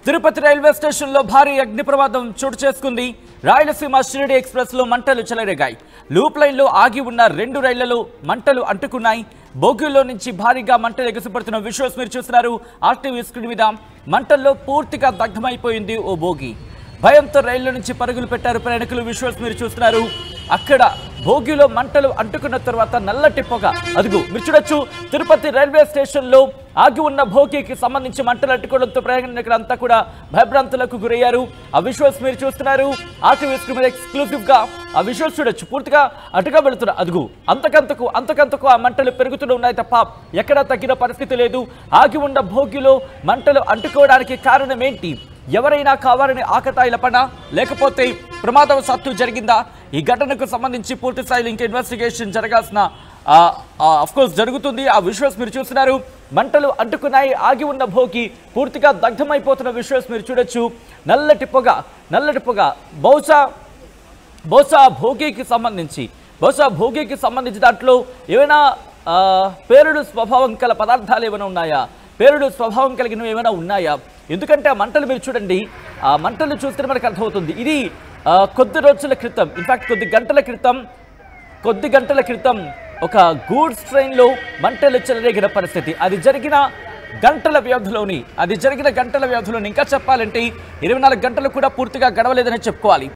Tirupati railway స్టేషన్లో భారీ అగ్ని ప్రమాదం చోటు చేసుకుంది. రాయలసీమ షిరిడి ఎక్స్ప్రెస్లో మంటలు చెలరేగాయి. లూప్ లైన్లో ఆగి ఉన్న 2 రైళ్లలో మంటలు అంటుకున్నాయి. బోగీలో నుంచి భారీగా మంటలు ఎగసిపడుతున్న విజువల్స్ మీరు చూస్తున్నారు. ఆర్టీవీ స్క్రీన్ మీద మంటల్లో పూర్తిగా దగ్ధమైపోయింది ఓ బోగి. భయంతో రైళ్ల నుంచి పరుగులు పెట్టారు ప్రయాణికులు. విజువల్స్ మీరు చూస్తున్నారు. అక్కడ భోగిలో మంటలు అంటుకున్న తర్వాత నల్లటి పొగ. అదుగు మీరు చూడొచ్చు. తిరుపతి రైల్వే స్టేషన్లో ఆగి ఉన్న భోగికి సంబంధించి మంటలు అంటుకోవడంతో ప్రయాణికులంతా కూడా భయభ్రాంతులకు గురయ్యారు. ఆ విజువల్స్ మీరు చూస్తున్నారు. ఆర్టీవీ స్క్రీన్ మీద ఎక్స్క్లూజివ్ గా ఆ విజువల్స్ చూడొచ్చు. పూర్తిగా అటుగా వెళుతున్న అదుగు అంతకంతకు ఆ మంటలు పెరుగుతూనే ఉన్నాయి తప్ప ఎక్కడా తగ్గిన పరిస్థితి లేదు. ఆగి ఉన్న భోగిలో మంటలు అంటుకోవడానికి కారణం ఏంటి? ఎవరైనా కావాలని ఆకతాయిల పనా, లేకపోతే ప్రమాదవశాత్తు జరిగిందా? ఈ ఘటనకు సంబంధించి పూర్తి స్థాయిలో ఇంకా ఇన్వెస్టిగేషన్ జరగాల్సిన అఫ్కోర్స్ జరుగుతుంది. ఆ విజువల్స్ మీరు చూస్తున్నారు. మంటలు అంటుకున్నాయి. ఆగి ఉన్న భోగి పూర్తిగా దగ్ధమైపోతున్న విజువల్స్ మీరు చూడొచ్చు. నల్లటి పొగ బహుశా భోగికి సంబంధించి దాంట్లో ఏమైనా పేలుడు స్వభావం గల పదార్థాలు ఏమైనా ఉన్నాయా? పేలుడు స్వభావం కలిగినవి ఏమైనా ఉన్నాయా? ఎందుకంటే ఆ మంటలు మీరు చూడండి. ఆ మంటలు చూస్తే మనకు అర్థమవుతుంది. ఇది కొద్ది రోజుల క్రితం, ఇన్ఫాక్ట్ కొద్ది గంటల క్రితం ఒక గూడ్స్ ట్రైన్లో మంటలు చెలరేగిన పరిస్థితి. అది జరిగిన గంటల వ్యవధిలోని ఇంకా చెప్పాలంటే 24 గంటలు కూడా పూర్తిగా గడవలేదని చెప్పుకోవాలి.